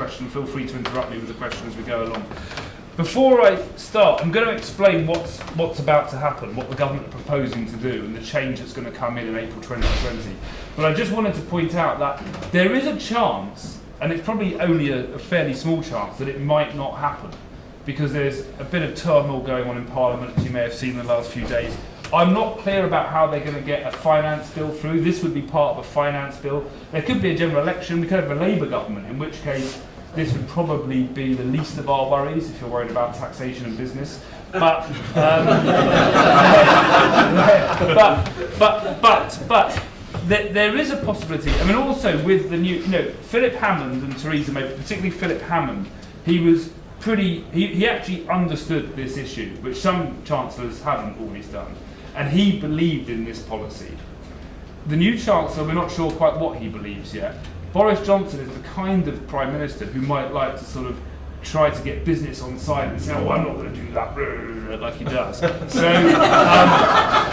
question, feel free to interrupt me with the question as we go along. Before I start, I'm going to explain what's about to happen, what the government are proposing to do, and the change that's going to come in April 2020. But I just wanted to point out that there is a chance, and it's probably only a fairly small chance, that it might not happen, because there's a bit of turmoil going on in Parliament, as you may have seen in the last few days. I'm not clear about how they're going to get a finance bill through. This would be part of a finance bill. There could be a general election. We could have a Labour government, in which case this would probably be the least of our worries if you're worried about taxation and business. But there is a possibility. I mean, also with the new, Philip Hammond and Theresa May, particularly Philip Hammond, he actually understood this issue, which some chancellors haven't always done, and he believed in this policy. The new chancellor, we're not sure quite what he believes yet. Boris Johnson is the kind of prime minister who might like to sort of try to get business on side and say, I'm not going to do that, like he does. So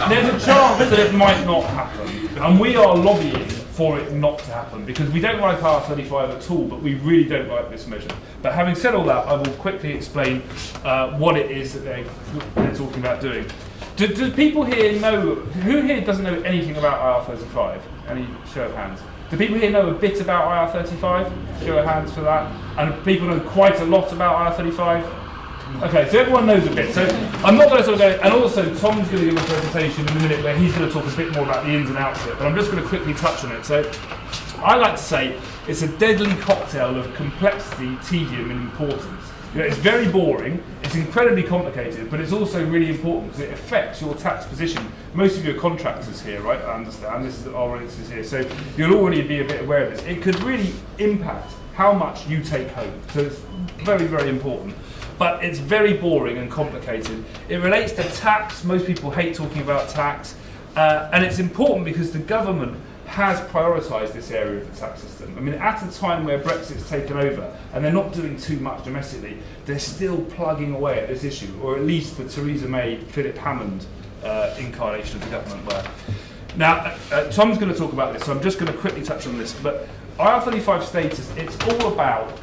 there's a chance that it might not happen, and we are lobbying for it not to happen, because we don't like IR35 at all, but we really don't like this measure. But having said all that, I will quickly explain what it is that they're talking about doing. Do people here know, who here doesn't know anything about IR35? Any show of hands? Do people here know a bit about IR35? Show of hands for that. And people know quite a lot about IR35? Okay, so everyone knows a bit. So I'm not going to sort of go, and also Tom's going to give a presentation in a minute where he's going to talk a bit more about the ins and outs of it, but I'm just going to quickly touch on it. So I like to say it's a deadly cocktail of complexity, tedium and importance. It's very boring, it's incredibly complicated, but it's also really important because it affects your tax position. Most of you are contractors here, right? I understand, this is our audiences here, so you'll already be a bit aware of this. It could really impact how much you take home, so it's very, very important. But it's very boring and complicated. It relates to tax. Most people hate talking about tax, and it's important because the government has prioritised this area of the tax system. I mean, at a time where Brexit's taken over and they're not doing too much domestically, they're still plugging away at this issue, or at least the Theresa May, Philip Hammond incarnation of the government were. Now, Tom's going to talk about this, so I'm just going to quickly touch on this. But IR35 status, it's all about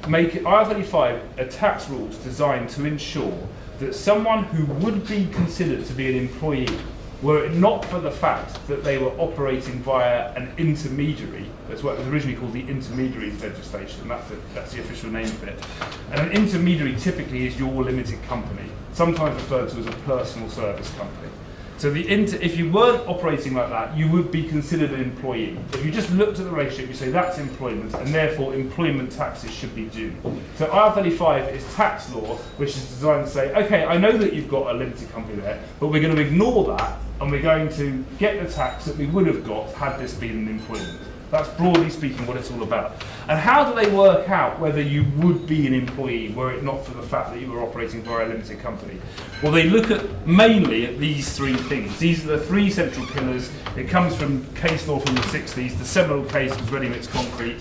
making IR35 a tax rules designed to ensure that someone who would be considered to be an employee, were it not for the fact that they were operating via an intermediary, that's what was originally called the intermediaries legislation, that's the official name of it. And an intermediary typically is your limited company, sometimes referred to as a personal service company. So if you weren't operating like that, you would be considered an employee. If you just looked at the relationship, you say that's employment, and therefore employment taxes should be due. So IR35 is tax law, which is designed to say, okay, I know that you've got a limited company there, but we're going to ignore that, and we're going to get the tax that we would have got had this been an employment. That's broadly speaking what it's all about. And how do they work out whether you would be an employee were it not for the fact that you were operating via a limited company? Well, they look mainly at these three things. These are the three central pillars. It comes from case law from the 60s. The seminal case was ready-mix concrete.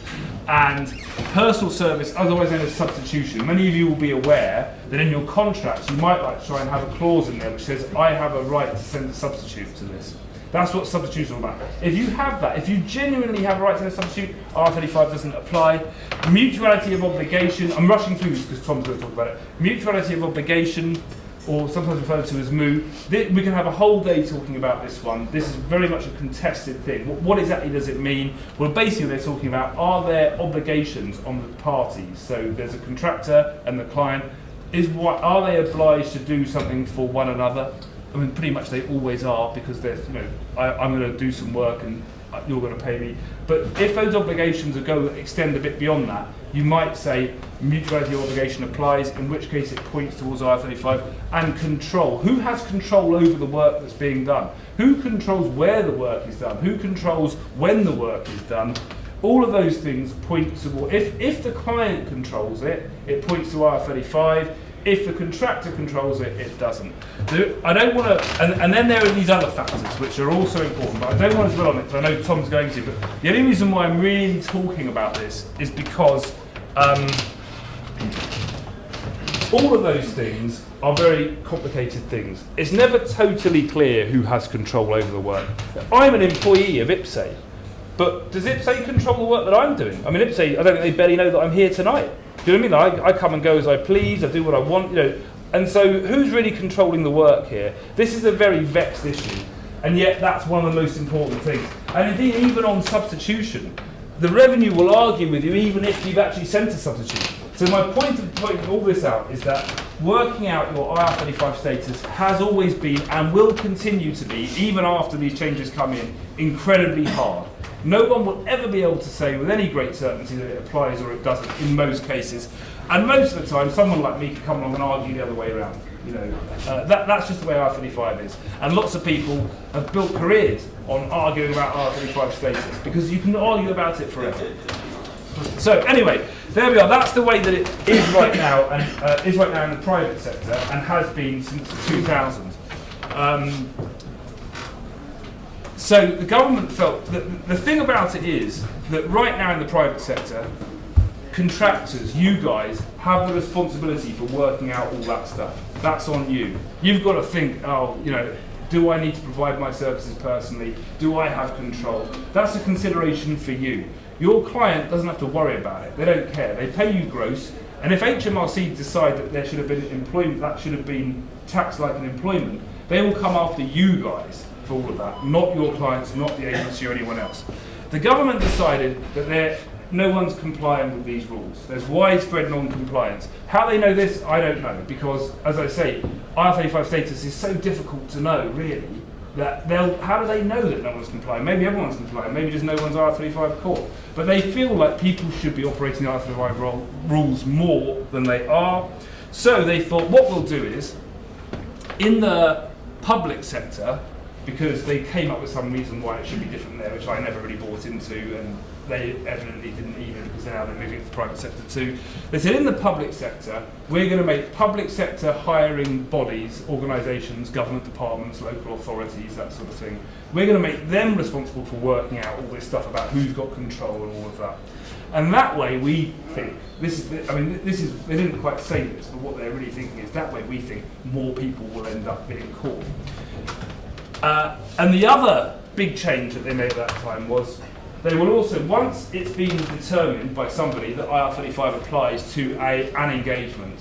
And personal service, otherwise known as substitution. Many of you will be aware that in your contracts you might like to try and have a clause in there which says, I have a right to send a substitute to this. That's what substitution is all about. If you have that, if you genuinely have a right to a substitute, R35 doesn't apply. Mutuality of obligation, I'm rushing through this because Tom's going to talk about it. Mutuality of obligation, or sometimes referred to as MOO. We can have a whole day talking about this one. This is very much a contested thing. What exactly does it mean? Well, basically they're talking about, are there obligations on the parties? So there's a contractor and the client. Are they obliged to do something for one another? I mean, pretty much they always are, because there's, I'm going to do some work and you're going to pay me. But if those obligations extend a bit beyond that, you might say mutuality of obligation applies, in which case it points towards IR35. And control. Who has control over the work that's being done? Who controls where the work is done? Who controls when the work is done? All of those things point to, if the client controls it, it points to IR35. If the contractor controls it, it doesn't. I don't want to, and then there are these other factors which are also important, but I don't want to dwell on it because I know Tom's going to. But the only reason why I'm really talking about this is because all of those things are very complicated things. It's never totally clear who has control over the work. I'm an employee of IPSE. But does IPSE control the work that I'm doing? I mean, IPSE, I don't think they barely know that I'm here tonight. Do you know what I mean? I come and go as I please, I do what I want, And so who's really controlling the work here? This is a very vexed issue, and yet that's one of the most important things. And indeed, even on substitution, the revenue will argue with you even if you've actually sent a substitute. So my point of pointing all this out is that working out your IR35 status has always been and will continue to be, even after these changes come in, incredibly hard. No one will ever be able to say with any great certainty that it applies or it doesn't in most cases. And most of the time, someone like me can come along and argue the other way around. That's just the way IR35 is. And lots of people have built careers on arguing about IR35 status because you can argue about it forever. So anyway, there we are. That's the way that it is right now, and is right now in the private sector, and has been since 2000. So the government felt that the thing about it is that right now in the private sector, contractors, you guys, have the responsibility for working out all that stuff. That's on you. You've got to think, do I need to provide my services personally? Do I have control? That's a consideration for you. Your client doesn't have to worry about it. They don't care. They pay you gross, and if HMRC decide that there should have been employment, that should have been taxed like an employment, they will come after you guys for all of that, not your clients, not the agency or anyone else. The government decided that no one's complying with these rules. There's widespread non-compliance. How they know this, I don't know, because, as I say, IR35 status is so difficult to know, really, that how do they know that no one's complying? Maybe everyone's complying, maybe just no one's IR35 caught. But they feel like people should be operating the IR35 rules more than they are. So they thought, what we'll do is, in the public sector, because they came up with some reason why it should be different there, which I never really bought into, and they evidently didn't either, because now they're moving to the private sector too. They said in the public sector, we're going to make public sector hiring bodies, organisations, government departments, local authorities, that sort of thing, we're going to make them responsible for working out all this stuff about who's got control and all of that. And that way we think, they didn't quite say this, but what they're really thinking is that way we think more people will end up being caught. And the other big change that they made at that time was they will also, once it's been determined by somebody that IR35 applies to an engagement,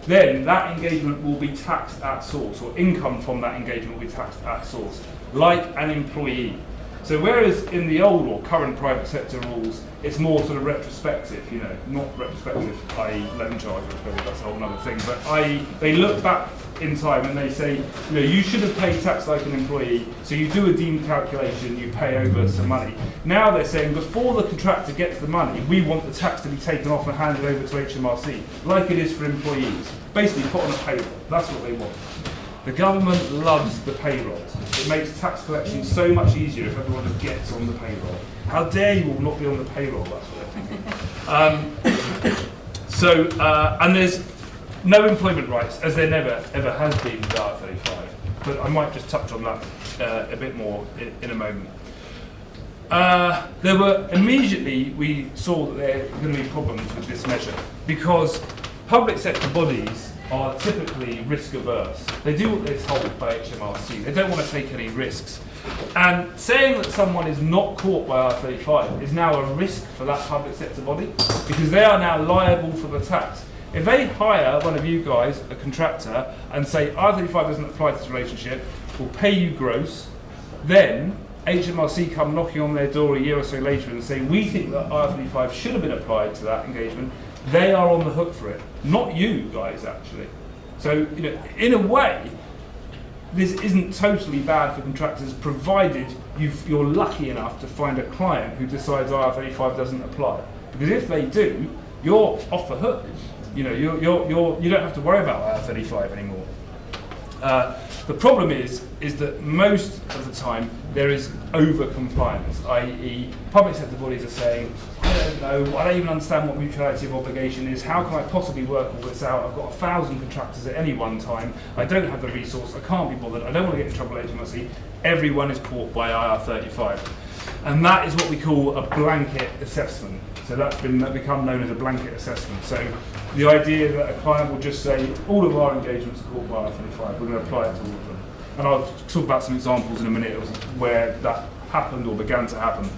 then that engagement will be taxed at source, or income from that engagement will be taxed at source, like an employee. So whereas in the old or current private sector rules, it's more sort of retrospective, not retrospective, i.e. loan charge, that's a whole other thing, but i.e. they look back in time and they say, you should have paid tax like an employee, so you do a deemed calculation, you pay over some money. Now they're saying before the contractor gets the money, we want the tax to be taken off and handed over to HMRC, like it is for employees. Basically put on a payroll, that's what they want. The government loves the payroll. It makes tax collection so much easier if everyone just gets on the payroll. How dare you all not be on the payroll, that's what they're thinking. And there's no employment rights, as there never ever has been with IR35. But I might just touch on that a bit more in a moment. Immediately we saw that there were going to be problems with this measure, because public sector bodies are typically risk averse. They do what they're told by HMRC. They don't want to take any risks. And saying that someone is not caught by IR35 is now a risk for that public sector body, because they are now liable for the tax. If they hire one of you guys, a contractor, and say IR35 doesn't apply to this relationship, we'll pay you gross, then HMRC come knocking on their door a year or so later and say, we think that IR35 should have been applied to that engagement, they are on the hook for it, not you guys actually. So, in a way, this isn't totally bad for contractors, provided you're lucky enough to find a client who decides IR35 doesn't apply. Because if they do, you're off the hook. You don't have to worry about IR35 anymore. The problem is that most of the time there is over-compliance, i.e. public sector bodies are saying, I don't know, I don't even understand what mutuality of obligation is, how can I possibly work all this out, I've got 1,000 contractors at any one time, I don't have the resource, I can't be bothered, I don't want to get in trouble with HMRC, everyone is caught by IR35. And that is what we call a blanket assessment. So that's become known as a blanket assessment. So the idea that a client will just say, all of our engagements are caught by IR35, we're going to apply it to all of them. And I'll talk about some examples in a minute of where that happened or began to happen.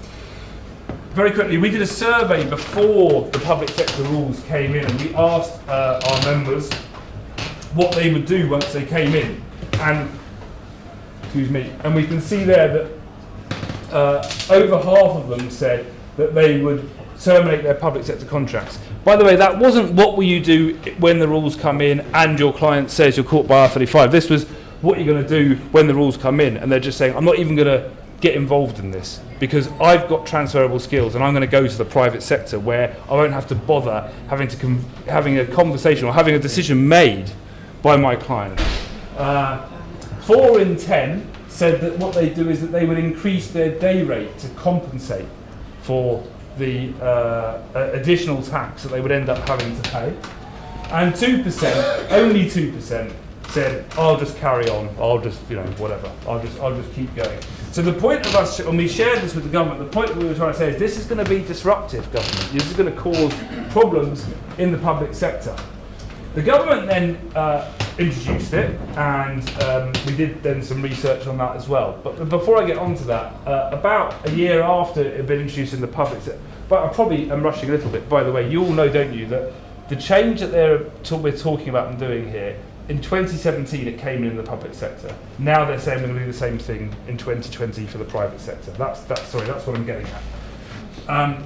very quickly, we did a survey before the public sector rules came in, and we asked our members what they would do once they came in. And, excuse me, and we can see there that over half of them said that they would terminate their public sector contracts. By the way, that wasn't what will you do when the rules come in and your client says you're caught by IR35. This was what you're going to do when the rules come in, and they're just saying, I'm not even going to get involved in this because I've got transferable skills and I'm going to go to the private sector where I won't have to bother having a conversation or having a decision made by my client. 4 in 10 said that what they do is that they would increase their day rate to compensate for the additional tax that they would end up having to pay. And 2%, only 2%, said, I'll just carry on, I'll just, whatever, I'll just keep going. So the point of us, when we shared this with the government, the point that we were trying to say is this is going to be disruptive, government. This is going to cause problems in the public sector. The government then introduced it, and we did then some research on that as well. But before I get on to that, about a year after it had been introduced in the public sector, but I probably am rushing a little bit, by the way, you all know, don't you, that the change that we're talking about and doing here, in 2017 it came in the public sector. Now they're saying we're going to do the same thing in 2020 for the private sector. That's what I'm getting at.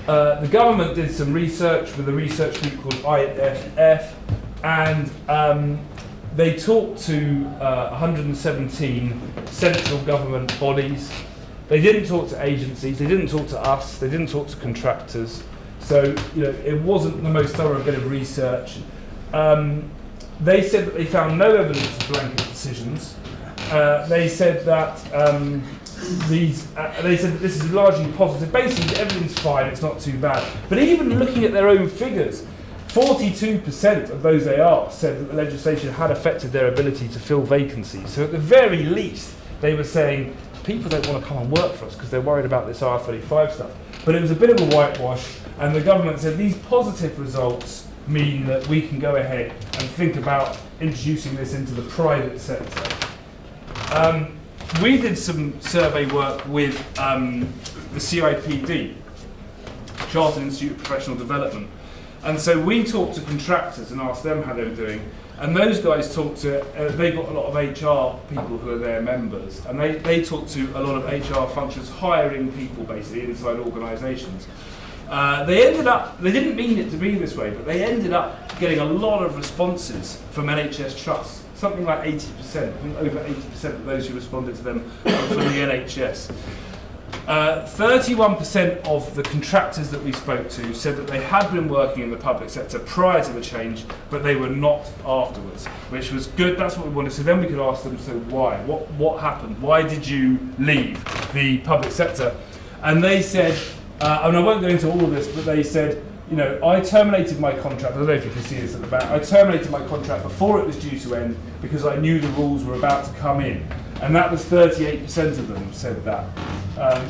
The government did some research with a research group called IF, and they talked to 117 central government bodies. They didn't talk to agencies, they didn't talk to us, they didn't talk to contractors. So it wasn't the most thorough bit of research. They said that they found no evidence of blanket decisions. They said that this is largely positive. Basically, everything's fine, it's not too bad. But even looking at their own figures, 42% of those they asked said that the legislation had affected their ability to fill vacancies. So at the very least, they were saying, people don't want to come and work for us because they're worried about this IR35 stuff. But it was a bit of a whitewash, and the government said these positive results mean that we can go ahead and think about introducing this into the private sector. We did some survey work with the CIPD, Chartered Institute of Professional Development, and so we talked to contractors and asked them how they were doing, and those guys talked to, they got a lot of HR people who are their members, and they talked to a lot of HR functions hiring people basically inside organisations. They didn't mean it to be this way, but they ended up getting a lot of responses from NHS trusts. Something like 80%, I think over 80% of those who responded to them were from the NHS. 31% of the contractors that we spoke to said that they had been working in the public sector prior to the change, but they were not afterwards, which was good. That's what we wanted. So then we could ask them, so why? What happened? Why did you leave the public sector? And they said, and I won't go into all of this, but they said, I terminated my contract. I don't know if you can see this at the back. I terminated my contract before it was due to end because I knew the rules were about to come in. And that was 38% of them said that.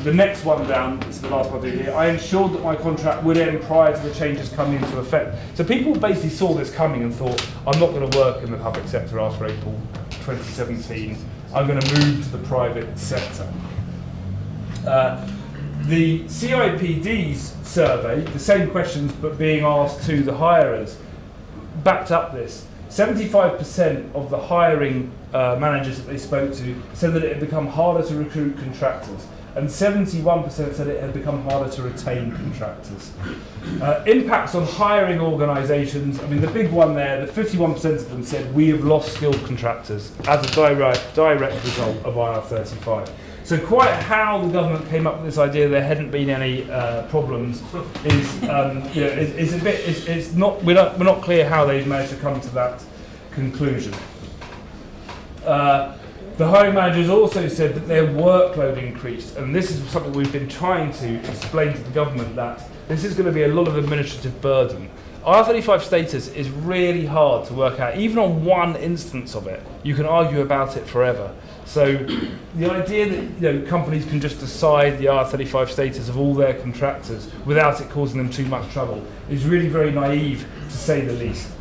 The next one down, this is the last one I do here, I ensured that my contract would end prior to the changes coming into effect. So people basically saw this coming and thought, I'm not going to work in the public sector after April 2017. I'm going to move to the private sector. The CIPD's survey, the same questions but being asked to the hirers, backed up this. 75% of the hiring managers that they spoke to said that it had become harder to recruit contractors, and 71% said it had become harder to retain contractors. Impacts on hiring organisations, I mean the big one there, the 51% of them said we have lost skilled contractors as a direct result of IR35. So quite how the government came up with this idea there hadn't been any problems is a bit. It's not. We're not clear how they've managed to come to that conclusion. The hiring managers also said that their workload increased, and this is something we've been trying to explain to the government, that this is going to be a lot of administrative burden. IR35 status is really hard to work out. Even on one instance of it, you can argue about it forever. So the idea that companies can just decide the IR35 status of all their contractors without it causing them too much trouble is really very naive, to say the least.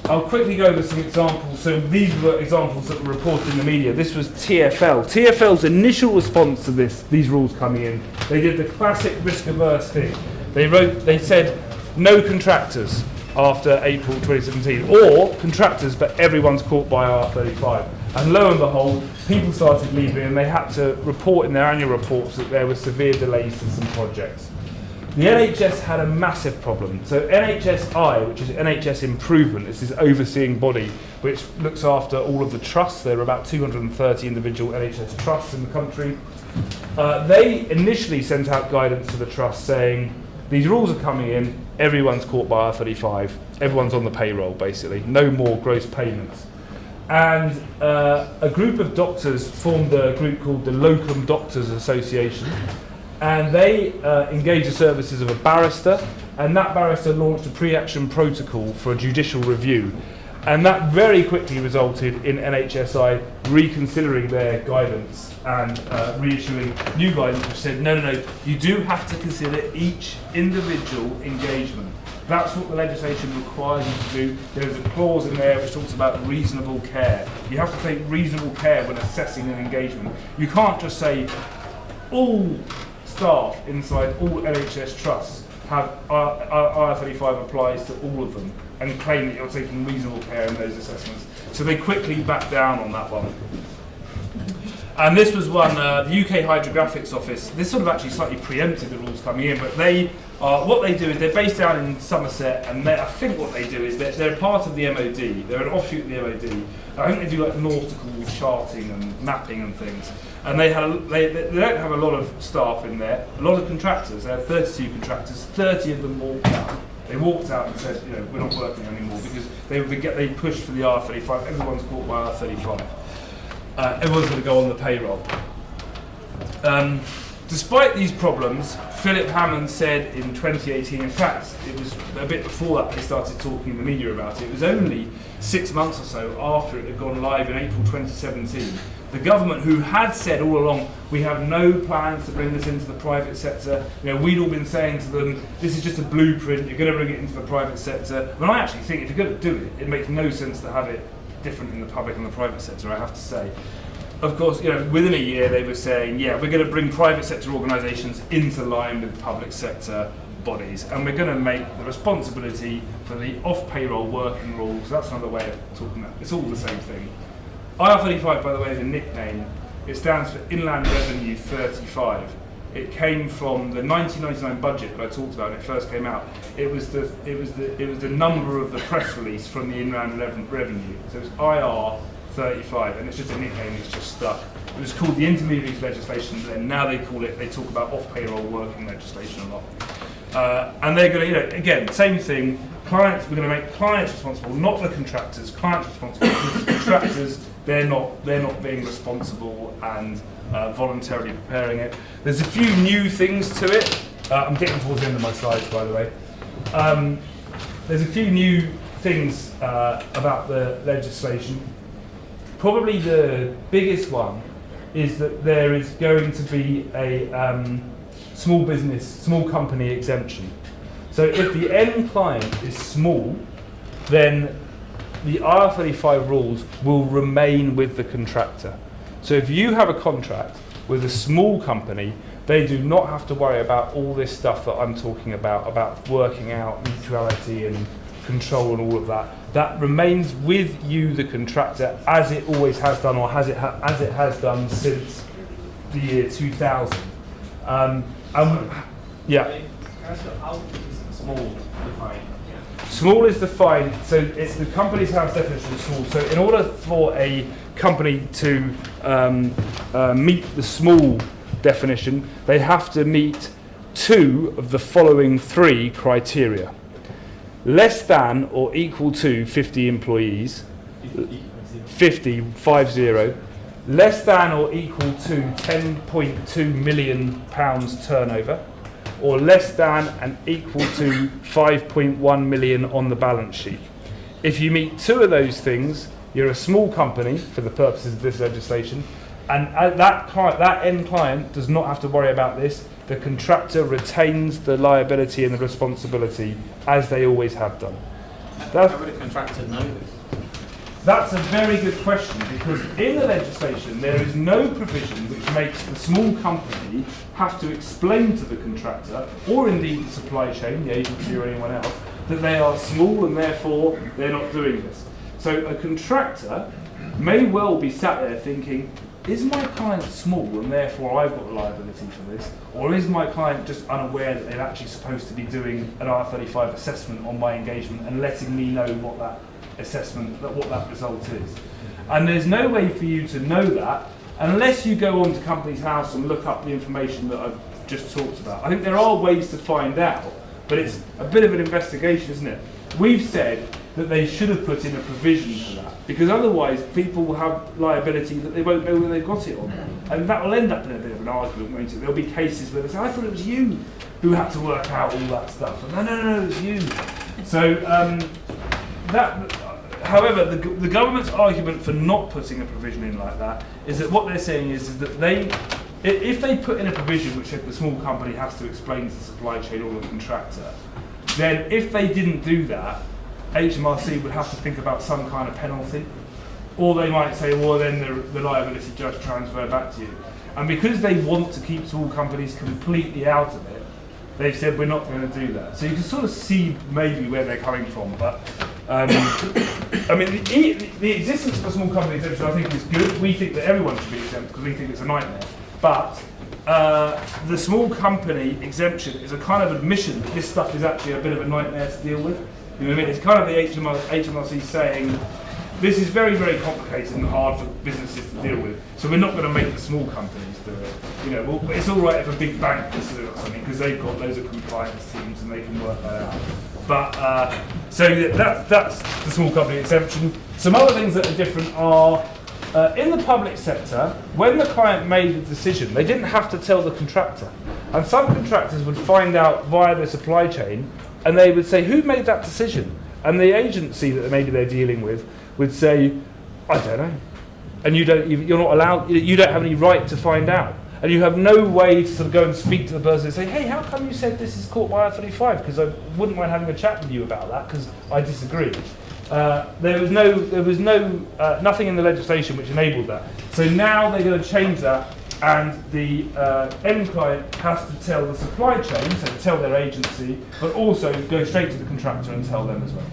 I'll quickly go over some examples. So these were examples that were reported in the media. This was TfL. TfL's initial response to these rules coming in, they did the classic risk-averse thing. They said no contractors after April 2017, or contractors, but everyone's caught by IR35. And lo and behold, people started leaving, and they had to report in their annual reports that there were severe delays to some projects. The NHS had a massive problem. So NHSI, which is NHS Improvement, is this overseeing body which looks after all of the trusts. There are about 230 individual NHS trusts in the country. They initially sent out guidance to the trust saying, these rules are coming in, everyone's caught by IR35, everyone's on the payroll basically, no more gross payments. And a group of doctors formed a group called the Locum Doctors Association, and they engaged the services of a barrister, and that barrister launched a pre-action protocol for a judicial review. And that very quickly resulted in NHSI reconsidering their guidance and reissuing new guidance which said, no, you do have to consider each individual engagement. That's what the legislation requires you to do. There's a clause in there which talks about reasonable care. You have to take reasonable care when assessing an engagement. You can't just say all staff inside all NHS trusts have IR35 applies to all of them and claim that you're taking reasonable care in those assessments. So they quickly backed down on that one. And this was one, the UK Hydrographics Office, this sort of actually slightly preempted the rules coming in, but they what they do is they're based down in Somerset, and I think what they do is they're part of the MOD, they're an offshoot of the MOD. I think they do like nautical charting and mapping and things. And they don't have a lot of staff in there, a lot of contractors. They have 32 contractors, 30 of them walked out. They walked out and said, we're not working anymore because they pushed for the IR35. Everyone's caught by IR35. Everyone's going to go on the payroll. Despite these problems, Philip Hammond said in 2018, in fact, it was a bit before that they started talking in the media about it. It was only 6 months or so after it had gone live in April 2017. The government, who had said all along, we have no plans to bring this into the private sector. We'd all been saying to them, this is just a blueprint, you're going to bring it into the private sector. But I actually think if you're going to do it, it makes no sense to have it different in the public and the private sector, I have to say. Of course, within a year they were saying, yeah, we're going to bring private sector organisations into line with public sector bodies, and we're going to make the responsibility for the off-payroll working rules. That's another way of talking about it. It's all the same thing. IR35, by the way, is a nickname. It stands for Inland Revenue 35. It came from the 1999 budget that I talked about when it first came out. It was the number of the press release from the Inland Revenue. So it was IR35, and it's just a nickname. It's just stuck. It was called the Intermediaries Legislation, but then now they talk about off-payroll working legislation a lot. And they're going to, again, same thing. We're going to make clients responsible, not the contractors. Clients responsible. Contractors, they're not being responsible and voluntarily preparing it. There's a few new things to it. I'm getting towards the end of my slides, by the way. There's a few new things about the legislation. Probably the biggest one is that there is going to be a small company exemption. So if the end client is small, then the IR35 rules will remain with the contractor. So if you have a contract with a small company, they do not have to worry about all this stuff that I'm talking about working out mutuality and control and all of that. That remains with you, the contractor, as it always has done, or as it has done since the year 2000. Yeah. Small defined. Small is defined, so it's the company's house definition of small. So in order for a company to meet the small definition, they have to meet 2 of the following 3 criteria. Less than or equal to 50 employees, 50, less than or equal to £10.2 million turnover, or less than and equal to 5.1 million on the balance sheet. If you meet 2 of those things, you're a small company for the purposes of this legislation, and that end client does not have to worry about this. The contractor retains the liability and the responsibility as they always have done. How would a contractor know this? That's a very good question, because in the legislation there is no provision which makes the small company have to explain to the contractor, or indeed the supply chain, the agency or anyone else, that they are small and therefore they're not doing this. So a contractor may well be sat there thinking, is my client small and therefore I've got liability for this? Or is my client just unaware that they're actually supposed to be doing an IR35 assessment on my engagement and letting me know what that assessment, what that result is? And there's no way for you to know that unless you go onto Companies House and look up the information that I've just talked about. I think there are ways to find out, but it's a bit of an investigation, isn't it? We've said that they should have put in a provision for that, because otherwise people will have liability that they won't know where they've got it on. And that will end up in a bit of an argument, won't it? There'll be cases where they say, I thought it was you who had to work out all that stuff. And no, it's you. So however, the government's argument for not putting a provision in like that is that what they're saying is that if they put in a provision which said the small company has to explain to the supply chain or the contractor, then if they didn't do that, HMRC would have to think about some kind of penalty, or they might say, well, then the liability just transfer back to you. And because they want to keep small companies completely out of it, they've said we're not going to do that. So you can sort of see maybe where they're coming from, but I mean, the existence of a small company exemption I think is good. We think that everyone should be exempt because we think it's a nightmare. But the small company exemption is a kind of admission that this stuff is actually a bit of a nightmare to deal with. You know what I mean? It's kind of the HMRC saying, this is very, very complicated and hard for businesses to deal with, so we're not going to make the small companies do it. You know, well, it's all right if a big bank does do it or something, because they've got loads of compliance teams and they can work that out. But, so that's the small company exemption. Some other things that are different are, in the public sector, when the client made the decision, they didn't have to tell the contractor. And some contractors would find out via the supply chain, and they would say, who made that decision? And the agency that maybe they're dealing with would say, I don't know. And you're not allowed, you don't have any right to find out. And you have no way to sort of go and speak to the person and say, hey, how come you said this is caught by IR35? Because I wouldn't mind having a chat with you about that, because I disagree. There was nothing in the legislation which enabled that. So now they're going to change that, and the end client has to tell the supply chain, so tell their agency, but also go straight to the contractor and tell them as well.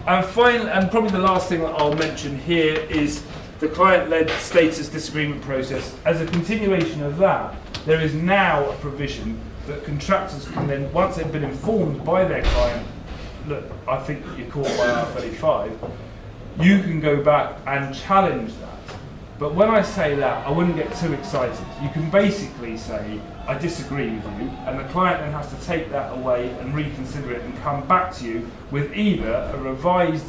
And finally, and probably the last thing that I'll mention here is the client-led status disagreement process. As a continuation of that, there is now a provision that contractors can then, once they've been informed by their client, look, I think that you're caught by R35, you can go back and challenge that. But when I say that, I wouldn't get too excited. You can basically say, I disagree with you, and the client then has to take that away and reconsider it and come back to you with either a revised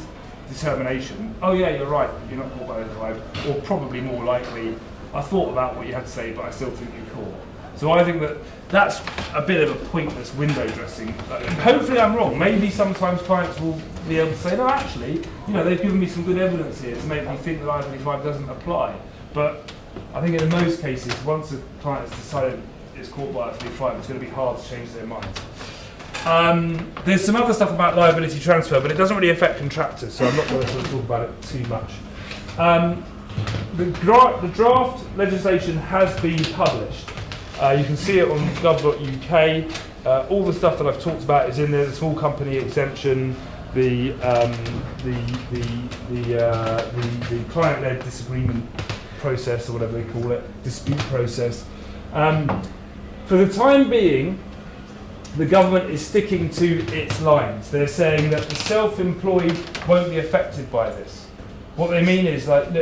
determination, oh yeah, you're right, you're not caught by R35, or probably more likely, I thought about what you had to say, but I still think you're caught. So I think that that's a bit of a pointless window dressing. Hopefully I'm wrong. Maybe sometimes clients will be able to say, no, actually, you know, they've given me some good evidence here to make me think that I-35 doesn't apply. But I think in most cases, once a client has decided it's caught by I-35, it's going to be hard to change their mind. There's some other stuff about liability transfer, but it doesn't really affect contractors, so I'm not going to sort of talk about it too much. The draft legislation has been published. You can see it on gov.uk. All the stuff that I've talked about is in there: the small company exemption, the client-led disagreement process, or whatever they call it, dispute process. For the time being, the government is sticking to its lines. They're saying that the self-employed won't be affected by this. What they mean is like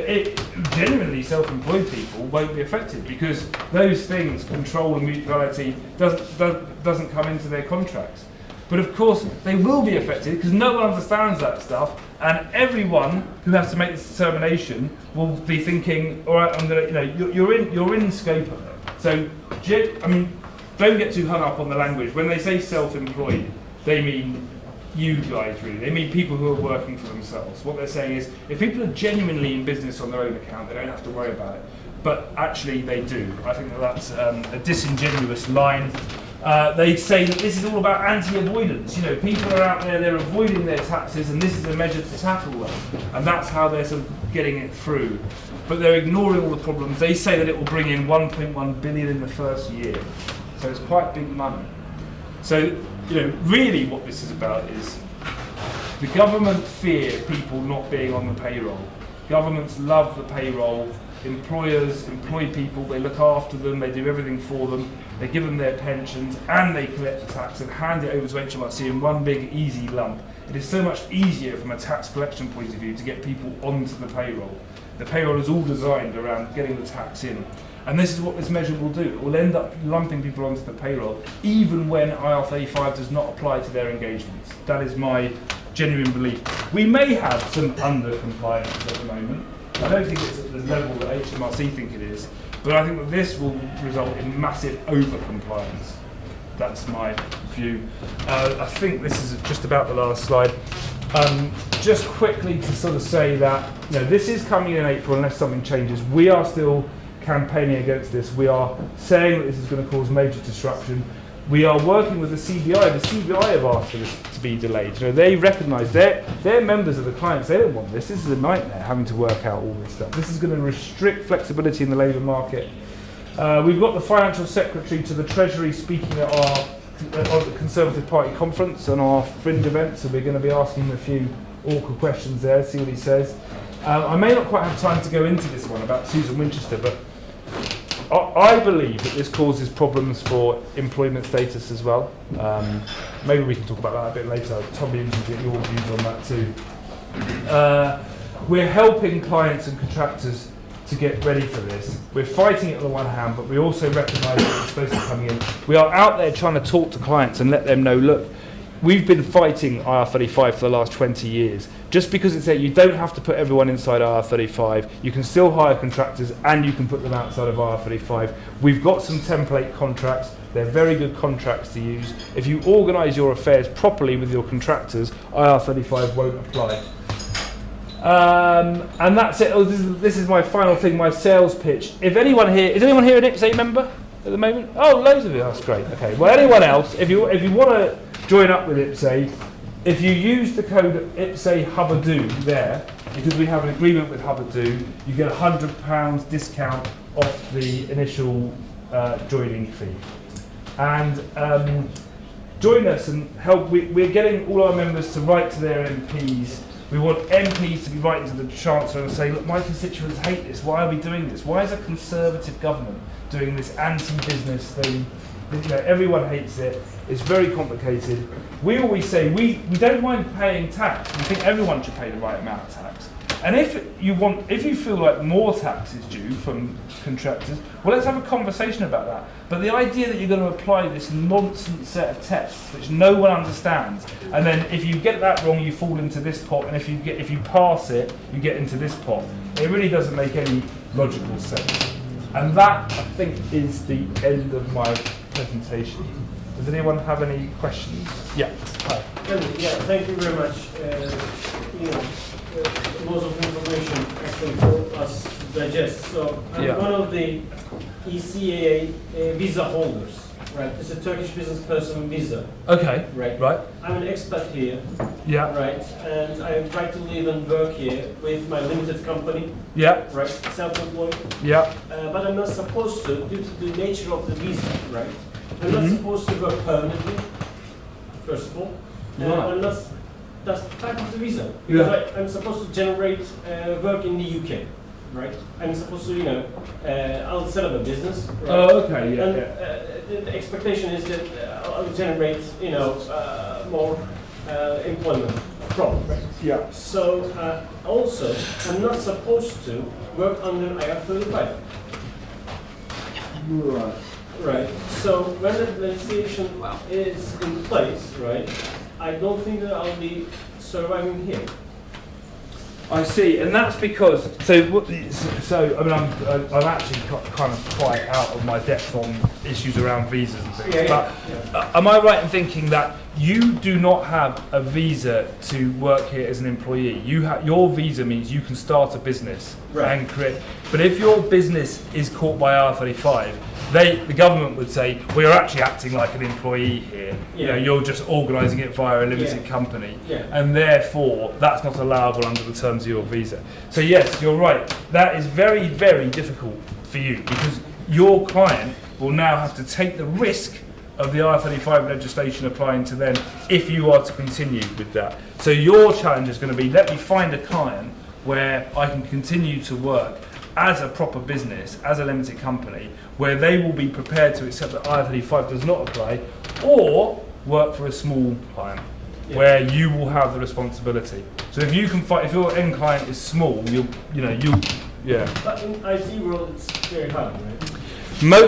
genuinely self-employed people won't be affected because those things, control and mutuality, doesn't come into their contracts. But of course, they will be affected because no one understands that stuff, and everyone who has to make this determination will be thinking, all right, I'm gonna, you're in scope of it. So, I mean, don't get too hung up on the language. When they say self-employed, they mean you guys, really. They mean people who are working for themselves. What they're saying is, if people are genuinely in business on their own account, they don't have to worry about it. But actually, they do. I think that that's a disingenuous line. They say that this is all about anti-avoidance. You know, people are out there, they're avoiding their taxes, and this is a measure to tackle them. And that's how they're sort of getting it through. But they're ignoring all the problems. They say that it will bring in 1.1 billion in the first year. So it's quite big money. So, you know, really what this is about is the government fear people not being on the payroll. Governments love the payroll. Employers employ people, they look after them, they do everything for them, they give them their pensions, and they collect the tax and hand it over to HMRC in one big easy lump. It is so much easier from a tax collection point of view to get people onto the payroll. The payroll is all designed around getting the tax in. And this is what this measure will do. It will end up lumping people onto the payroll, even when IR35 does not apply to their engagements. That is my genuine belief. We may have some under-compliance at the moment. I don't think it's at the level that HMRC think it is, but I think that this will result in massive over-compliance. That's my view. I think this is just about the last slide. Just quickly to sort of say that, you know, this is coming in April unless something changes. We are still campaigning against this. We are saying that this is going to cause major disruption. We are working with the CBI. The CBI have asked for this to be delayed. You know, they recognise they're members of the clients. They don't want this. This is a nightmare having to work out all this stuff. This is going to restrict flexibility in the labour market. We've got the Financial Secretary to the Treasury speaking at the Conservative Party conference and our fringe event, so we're going to be asking him a few awkward questions there, see what he says. I may not quite have time to go into this one about Susan Winchester, but I believe that this causes problems for employment status as well. Maybe we can talk about that a bit later. Tom, be interested to get your views on that too. We're helping clients and contractors to get ready for this. We're fighting it on the one hand, but we also recognise that it's supposed to be coming in. We are out there trying to talk to clients and let them know, look, we've been fighting IR35 for the last 20 years. Just because it's there, you don't have to put everyone inside IR35. You can still hire contractors and you can put them outside of IR35. We've got some template contracts. They're very good contracts to use. If you organise your affairs properly with your contractors, IR35 won't apply. And that's it. This is my final thing, my sales pitch. If anyone here, is anyone here an IPSA member at the moment? Oh, loads of you. That's great. Okay. Well, anyone else, if you want to join up with IPSA, if you use the code IPSA Hubadoo there, because we have an agreement with Hubadoo, you get £100 discount off the initial joining fee. And join us and help. We're getting all our members to write to their MPs. We want MPs to be writing to the Chancellor and say, look, my constituents hate this. Why are we doing this? Why is a Conservative government doing this anti-business thing? You know, everyone hates it. It's very complicated. We always say we don't mind paying tax. We think everyone should pay the right amount of tax. And if you feel like more tax is due from contractors, well, let's have a conversation about that. But the idea that you're going to apply this nonsense set of tests, which no one understands, and then if you get that wrong, you fall into this pot, and if you pass it, you get into this pot. It really doesn't make any logical sense. And that, I think, is the end of my presentation. Does anyone have any questions? Yeah. Hi. Yeah, thank you very much. Lots of information actually for us to digest. So I'm one of the ECAA visa holders, right? It's a Turkish business person visa. Okay. Right. I'm an expat here. Yeah. Right. And I have right to live and work here with my limited company. Yeah. Right. Self-employed. Yeah. But I'm not supposed to, due to the nature of the visa, right? I'm not supposed to work permanently. First of all, I'm not. That's the type of the visa. Because I'm supposed to generate work in the UK, right? I'm supposed to, I'll set up a business. Right? Oh, okay, yeah. And the expectation is that I'll generate, more employment from. Right? Yeah. So also, I'm not supposed to work under IR35. Right. So when the legislation is in place, right? I don't think that I'll be surviving here. I see, and that's because I'm actually kind of quite out of my depth on issues around visas and things. Am I right in thinking that you do not have a visa to work here as an employee? Your visa means you can start a business and create. But if your business is caught by R35, the government would say, well, you're actually acting like an employee here. You know, you're just organising it via a limited company, and therefore that's not allowable under the terms of your visa. So yes, you're right. That is very, very difficult for you because your client will now have to take the risk of the IR35 legislation applying to them if you are to continue with that. So your challenge is going to be, let me find a client where I can continue to work as a proper business, as a limited company, where they will be prepared to accept that IR35 does not apply, or work for a small client where you will have the responsibility. So if you can find, if your end client is small, But in IT world, it's very hard, right?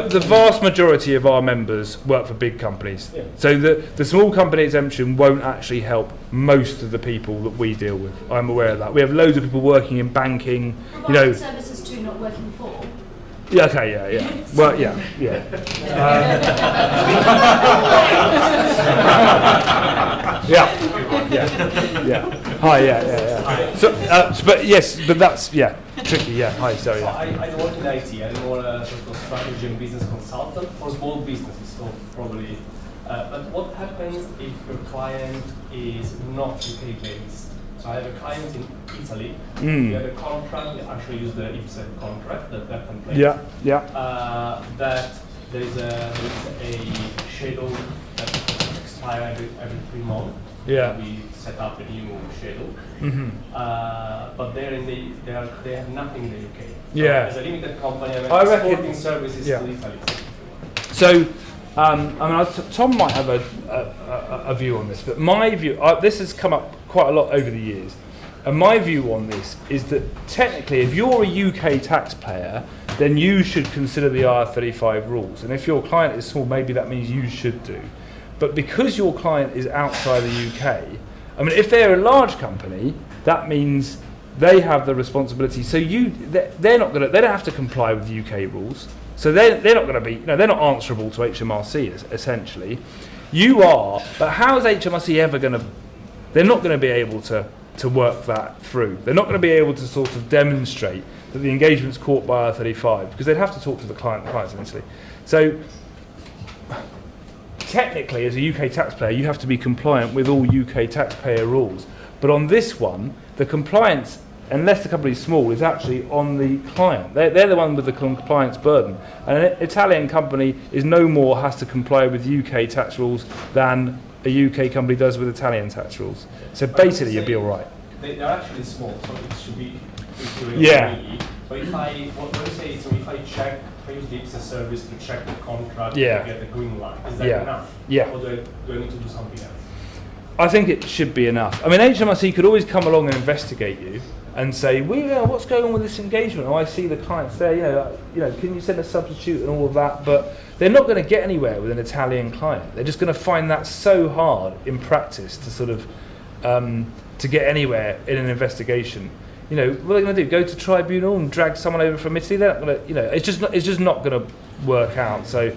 The vast majority of our members work for big companies. So the small company exemption won't actually help most of the people that we deal with. I'm aware of that. We have loads of people working in banking, Providing services to, not working for. Yeah, okay, yeah. Well, yeah. Hi, yeah. So, but yes, but that's, tricky, Hi, sorry. So I work in IT, I'm more a sort of strategy and business consultant for small businesses, so probably. But what happens if your client is not UK based? So I have a client in Italy, we have a contract, we actually use the IPSET contract, that template. That there is a schedule that expires every 3 months. We set up a new schedule. But they have nothing in the UK. So as a limited company, I'm exporting services to Italy. So, Tom might have a view on this, but my view, this has come up quite a lot over the years, and my view on this is that technically if you're a UK taxpayer, then you should consider the IR35 rules, and if your client is small, maybe that means you should do. But because your client is outside the UK, if they're a large company, that means they have the responsibility. So they don't have to comply with UK rules. So they're not going to be, they're not answerable to HMRC essentially. You are, but how is HMRC ever going to? They're not going to be able to work that through. They're not going to be able to sort of demonstrate that the engagement's caught by IR35 because they'd have to talk to the clients in Italy. So technically, as a UK taxpayer, you have to be compliant with all UK taxpayer rules. But on this one, the compliance, unless the company is small, is actually on the client. They're the one with the compliance burden. And an Italian company has to comply with UK tax rules than a UK company does with Italian tax rules. So basically, you'll be all right. They're actually small, so it should be. So if I check, if I use the IPSA service to check the contract to get the green light, is that enough? Or do I need to do something else? I think it should be enough. HMRC could always come along and investigate you and say, what's going on with this engagement? Oh, I see the clients there. Can you send a substitute and all of that? But they're not going to get anywhere with an Italian client. They're just going to find that so hard in practice to sort of to get anywhere in an investigation. What are they going to do? Go to tribunal and drag someone over from Italy? They're not going to. It's just not going to work out. So.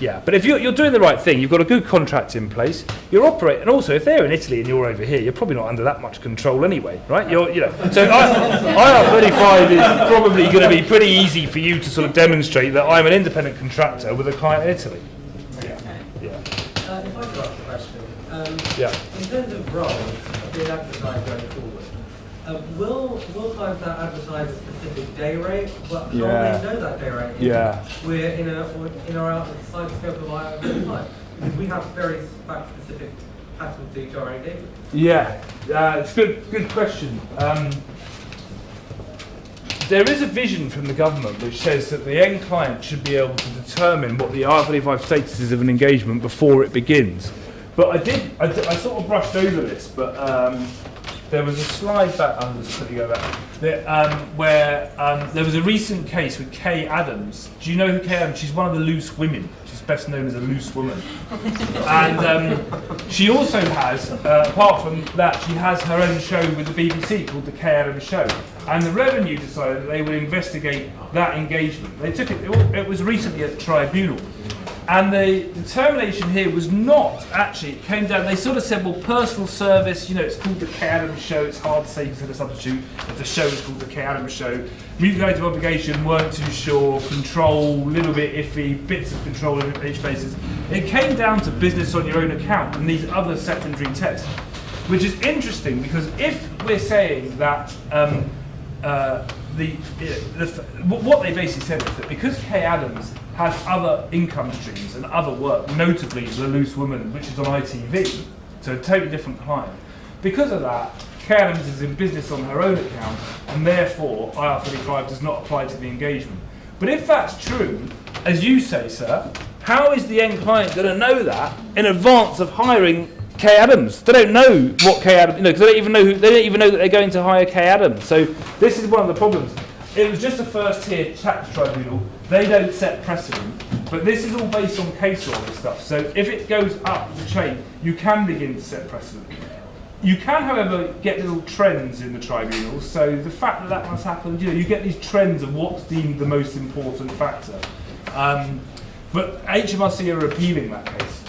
Yeah, but if you're doing the right thing, you've got a good contract in place, you're operating, and also if they're in Italy and you're over here, you're probably not under that much control anyway, right? So IR35 is probably going to be pretty easy for you to sort of demonstrate that I'm an independent contractor with a client in Italy. If I could ask a question, in terms of roles being advertised going forward, will clients now advertise a specific day rate? But how do they know that day rate? We're in or out of the side scope of IR35 because we have very fact-specific patterns to each our engagement. It's a good question. There is a vision from the government which says that the end client should be able to determine what the IR35 status is of an engagement before it begins. But I sort of brushed over this, but there was a slide back, I'll just quickly go back, where there was a recent case with Kay Adams. Do you know who Kay Adams? She's one of the loose women. She's best known as a loose woman. And she also has, apart from that, she has her own show with the BBC called The Kay Adams Show. And the Revenue decided that they would investigate that engagement. They took it was recently at the tribunal. And the determination here was not actually, it came down, they sort of said, well, personal service, it's called the Kay Adams Show, it's hard to say instead of substitute, if the show is called the Kay Adams Show. Mutilated obligation, weren't too sure, control, little bit iffy, bits of control on each basis. It came down to business on your own account and these other secondary tests, which is interesting because if we're saying that what they basically said is that because Kay Adams has other income streams and other work, notably The Loose Woman, which is on ITV, so a totally different client. Because of that, Kay Adams is in business on her own account, and therefore IR35 does not apply to the engagement. But if that's true, as you say, sir, how is the end client going to know that in advance of hiring Kay Adams? They don't know what Kay Adams, because they don't even know that they're going to hire Kay Adams. So this is one of the problems. It was just a first-tier tax tribunal. They don't set precedent, but this is all based on case law and stuff. So if it goes up the chain, you can begin to set precedent. You can, however, get little trends in the tribunals. So the fact that must happen, you get these trends of what's deemed the most important factor. But HMRC are appealing that case.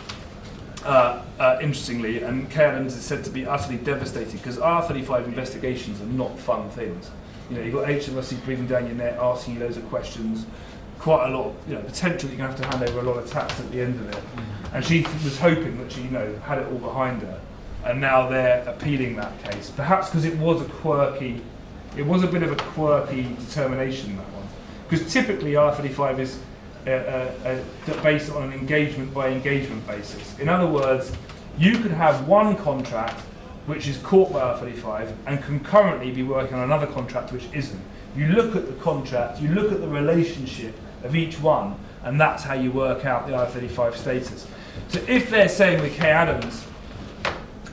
Interestingly, and Kay Adams is said to be utterly devastated because R35 investigations are not fun things. You've got HMRC breathing down your neck, asking you loads of questions, quite a lot of, potentially you're going to have to hand over a lot of tax at the end of it. And she was hoping that she, had it all behind her. And now they're appealing that case, perhaps because it was a bit of a quirky determination, that one. Because typically R35 is based on an engagement by engagement basis. In other words, you could have one contract which is caught by R35 and concurrently be working on another contract which isn't. You look at the contract, you look at the relationship of each one, and that's how you work out the R35 status. So if they're saying with Kay Adams,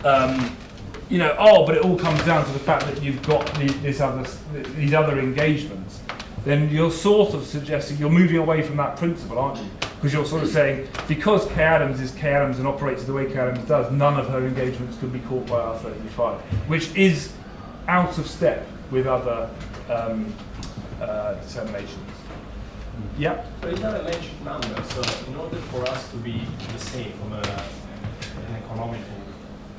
but it all comes down to the fact that you've got these other engagements, then you're sort of suggesting you're moving away from that principle, aren't you? Because you're sort of saying, because Kay Adams is Kay Adams and operates the way Kay Adams does, none of her engagements could be caught by R35, which is out of step with other determinations. Yeah? So is that a magic number? So in order for us to be the same from an economical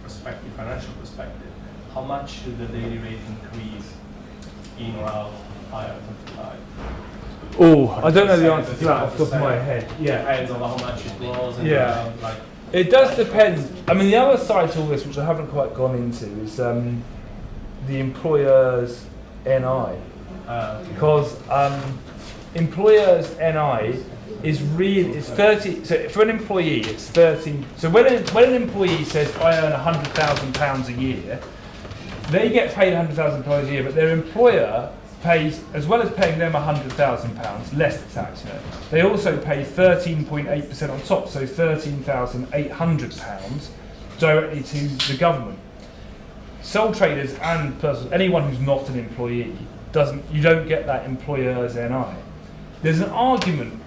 perspective, financial perspective, how much should the daily rate increase in or out IR35? Oh, I don't know the answer to that off the top of my head. Yeah. Depends on how much it was. And it does depend. I mean, the other side to all this, which I haven't quite gone into, is the employer's NI. Because employer's NI is 30. So for an employee, it's 13. So when an employee says I earn £100,000 a year, they get paid £100,000 a year, but their employer pays, as well as paying them £100,000 less the tax, they also pay 13.8% on top, so £13,800 directly to the government. Sole traders and anyone who's not an employee you don't get that employer's NI. There's an argument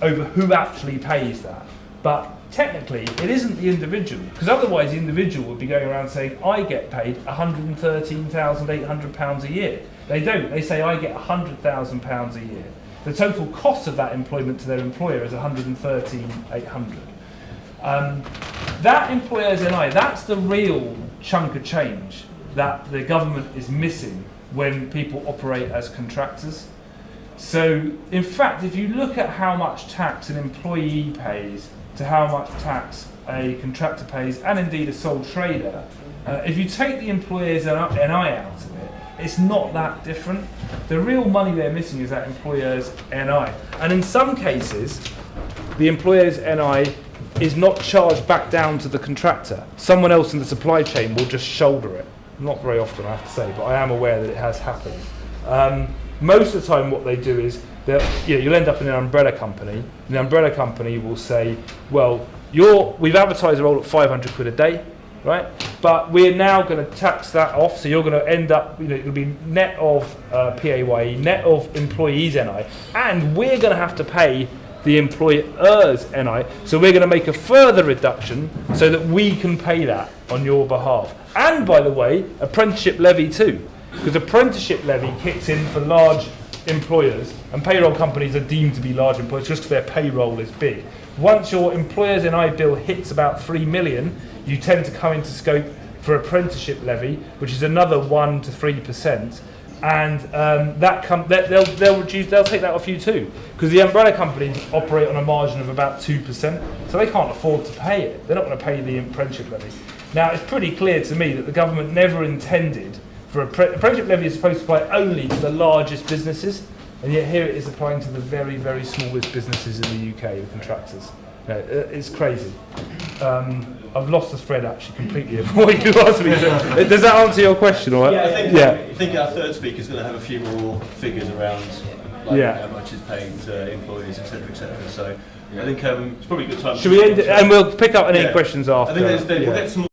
over who actually pays that, but technically it isn't the individual, because otherwise the individual would be going around saying I get paid £113,800 a year. They don't. They say I get £100,000 a year. The total cost of that employment to their employer is £113,800. That employer's NI, that's the real chunk of change that the government is missing when people operate as contractors. So, in fact, if you look at how much tax an employee pays to how much tax a contractor pays, and indeed a sole trader, if you take the employer's NI out of it, it's not that different. The real money they're missing is that employer's NI. And in some cases, the employer's NI is not charged back down to the contractor. Someone else in the supply chain will just shoulder it. Not very often, I have to say, but I am aware that it has happened. Most of the time what they do is that you'll end up in an umbrella company, and the umbrella company will say, well, we've advertised a role at 500 quid a day, right? But we're now going to tax that off, so you're going to end up, it'll be net of PAYE, net of employees' NI, and we're going to have to pay the employer's NI, so we're going to make a further reduction so that we can pay that on your behalf. And by the way, apprenticeship levy too, because apprenticeship levy kicks in for large employers, and payroll companies are deemed to be large employers just because their payroll is big. Once your employers NI bill hits about 3 million, you tend to come into scope for apprenticeship levy, which is another 1 to 3%, and they'll take that off you too, because the umbrella companies operate on a margin of about 2%, so they can't afford to pay it. They're not going to pay the apprenticeship levy. Now, it's pretty clear to me that the government never intended for apprenticeship levy is supposed to apply only to the largest businesses, and yet here it is applying to the very, very smallest businesses in the UK, the contractors. It's crazy. I've lost the thread actually completely of what you asked me. Does that answer your question? Or? Yeah, I think our third speaker is going to have a few more figures around how much is paid to employees, etc., etc. So I think it's probably a good time. Should we end it? And we'll pick up any questions after. I think we'll get some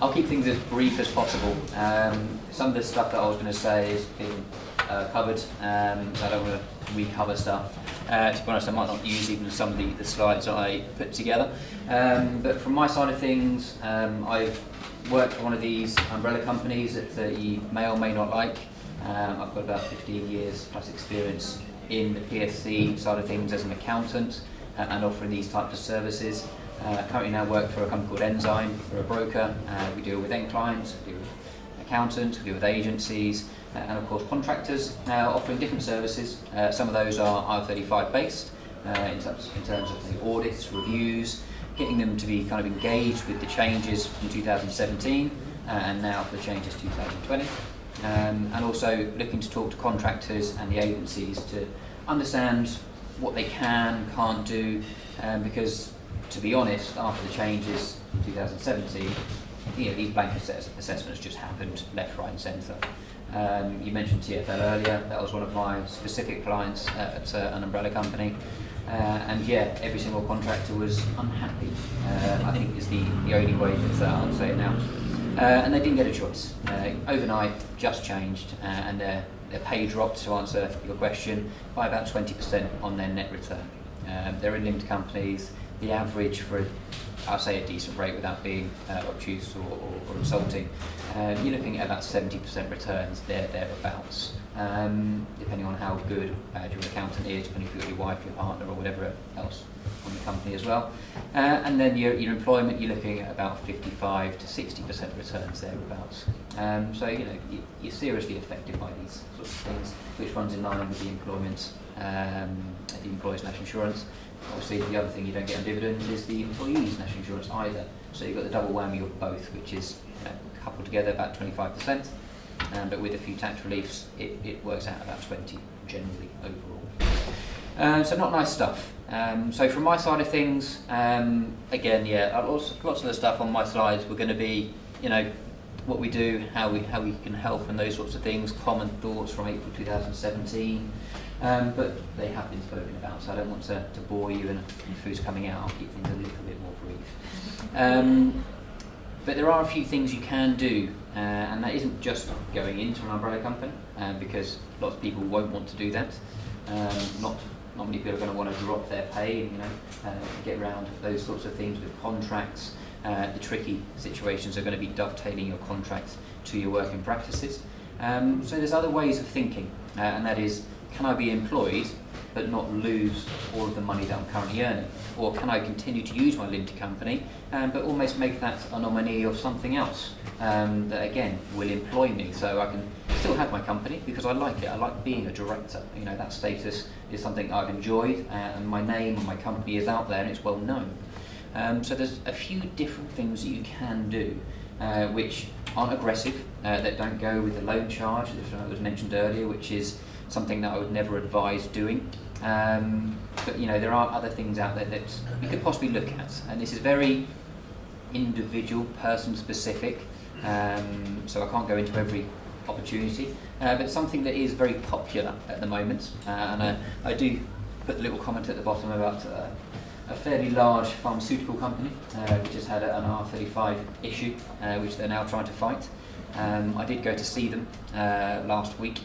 I'll keep things as brief as possible. Some of the stuff that I was going to say has been covered, so I don't want to recover stuff. To be honest, I might not use even some of the slides that I put together. But from my side of things, I've worked for one of these umbrella companies that you may or may not like. I've got about 15 years plus experience in the PSC side of things as an accountant and offering these types of services. Currently now work for a company called Enzyme, for a broker. We deal with end clients, we deal with accountants, we deal with agencies, and of course contractors, offering different services. Some of those are IR35 based in terms of the audits, reviews, getting them to be kind of engaged with the changes from 2017 and now for the changes 2020. And also looking to talk to contractors and the agencies to understand what they can't do, because to be honest, after the changes in 2017, these blanket assessments just happened left, right and centre. You mentioned TfL earlier. That was one of my specific clients at an umbrella company. And yeah, every single contractor was unhappy. I think is the only way that I'll say it now. And they didn't get a choice. Overnight, just changed, and their pay dropped, to answer your question, by about 20% on their net return. They're in limited companies. The average for, I'll say a decent rate without being obtuse or insulting, you're looking at about 70% returns, thereabouts, depending on how good or bad your accountant is, depending if you've got your wife, your partner, or whatever else on the company as well. And then your employment, you're looking at about 55 to 60% returns, thereabouts. So you're seriously affected by these sorts of things, which runs in line with the employment, the employer's national insurance. Obviously, the other thing you don't get on dividends is the employee's national insurance either. So you've got the double whammy of both, which is coupled together about 25%. But with a few tax reliefs, it works out about 20 generally overall. So not nice stuff. So from my side of things, again, lots of the stuff on my slides were going to be, what we do, how we can help, and those sorts of things. Common thoughts from April 2017. But they have been spoken about, so I don't want to bore you, and if who's coming out, I'll keep things a little bit more brief. But there are a few things you can do, and that isn't just going into an umbrella company, because lots of people won't want to do that. Not not many people are going to want to drop their pay, you know, get around those sorts of things with contracts. The tricky situations are going to be dovetailing your contracts to your working practices. So there's other ways of thinking, and that is, can I be employed but not lose all of the money that I'm currently earning? Or can I continue to use my limited company, but almost make that a nominee of something else that again will employ me, so I can still have my company because I like it. I like being a director. You know, that status is something I've enjoyed, and my name and my company is out there and it's well known. So there's a few different things that you can do, which aren't aggressive, that don't go with the loan charge, that was mentioned earlier, which is something that I would never advise doing. But you know, there are other things out there that you could possibly look at, and this is very individual, person specific, so I can't go into every opportunity, but something that is very popular at the moment, and I do put a little comment at the bottom about a fairly large pharmaceutical company which has had an IR35 issue, which they're now trying to fight. I did go to see them last week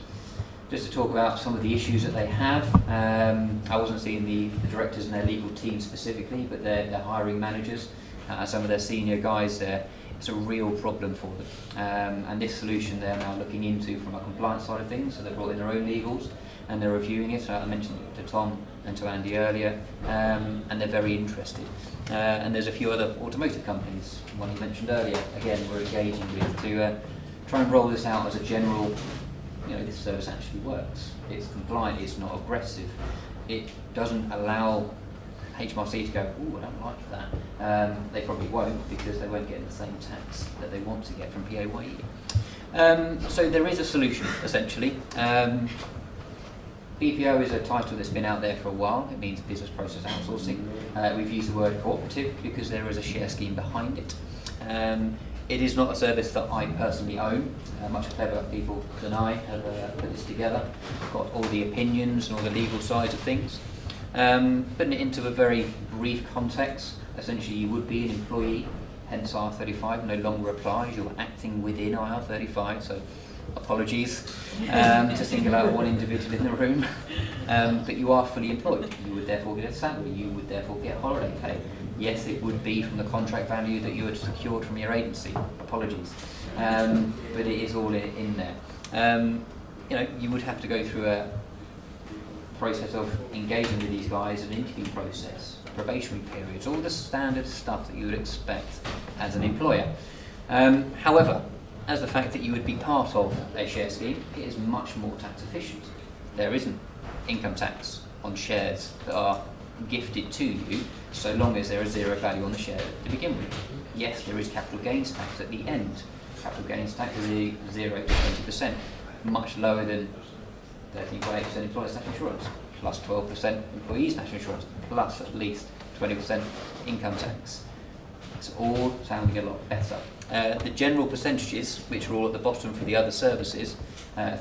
just to talk about some of the issues that they have. I wasn't seeing the directors and their legal team specifically, but their hiring managers, some of their senior guys there. It's a real problem for them. And this solution they're now looking into from a compliance side of things, so they've brought in their own legals and they're reviewing it. So I mentioned it to Tom and to Andy earlier, and they're very interested. And there's a few other automotive companies, one you mentioned earlier, again we're engaging with to try and roll this out as a general, you know, this service actually works. It's compliant, it's not aggressive. It doesn't allow HMRC to go, ooh, I don't like that. They probably won't, because they won't get the same tax that they want to get from PAYE. So there is a solution, essentially. BPO is a title that's been out there for a while. It means business process outsourcing. We've used the word cooperative because there is a share scheme behind it. It is not a service that I personally own. Much cleverer people than I have put this together, got all the opinions and all the legal sides of things. Putting it into a very brief context, essentially you would be an employee, hence IR35 no longer applies. You're acting within IR35, so apologies to single out one individual in the room, but you are fully employed. You would therefore get a salary, you would therefore get holiday pay. Yes, it would be from the contract value that you had secured from your agency. Apologies, but it is all in there. You know, you would have to go through a process of engaging with these guys, an interview process, probationary periods, all the standard stuff that you would expect as an employer. However, as the fact that you would be part of a share scheme, it is much more tax efficient. There isn't income tax on shares that are gifted to you, so long as there is zero value on the share to begin with. Yes, there is capital gains tax at the end. Capital gains tax is 0 to 20%, much lower than 13.8% employers' national insurance, plus 12% employees' national insurance, plus at least 20% income tax. It's all sounding a lot better. The general percentages, which are all at the bottom for the other services,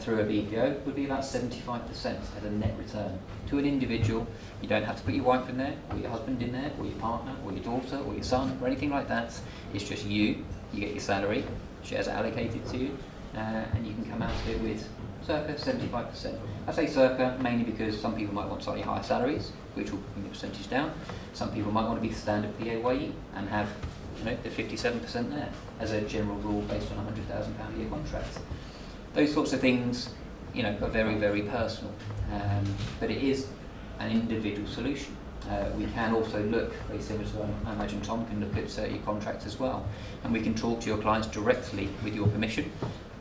through a BPO, would be about 75% as a net return. To an individual, you don't have to put your wife in there, or your husband in there, or your partner, or your daughter, or your son, or anything like that. It's just you get your salary, shares are allocated to you, and you can come out of it with circa 75%. I say circa mainly because some people might want slightly higher salaries, which will bring the percentage down. Some people might want to be standard PAYE and have, you know, the 57% there as a general rule based on a £100,000 a year contract. Those sorts of things, you know, are very, very personal, but it is an individual solution. We can also look, very similar to, I imagine Tom can look at your contracts as well, and we can talk to your clients directly with your permission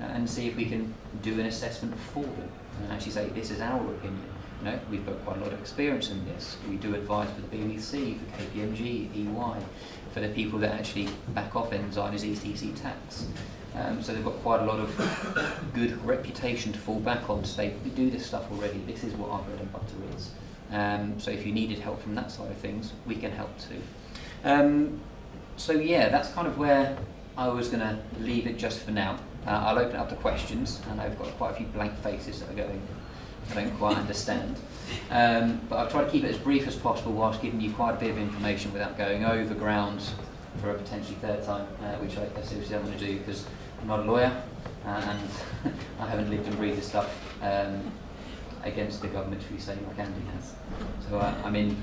and see if we can do an assessment for them and actually say, this is our opinion. You know, we've got quite a lot of experience in this. We do advise for the BBC, for KPMG, EY, for the people that actually back off Enzyme's ETC tax. So they've got quite a lot of good reputation to fall back on to say, we do this stuff already, this is what our bread and butter is. So if you needed help from that side of things, we can help too. So yeah, that's kind of where I was going to leave it just for now. I'll open up to questions, and I've got quite a few blank faces that are going, I don't quite understand. But I've tried to keep it as brief as possible whilst giving you quite a bit of information without going over ground for a potentially third time, which I seriously don't want to do because I'm not a lawyer and I haven't lived and breathed this stuff. against the government, should we say, like Andy has. So I'm in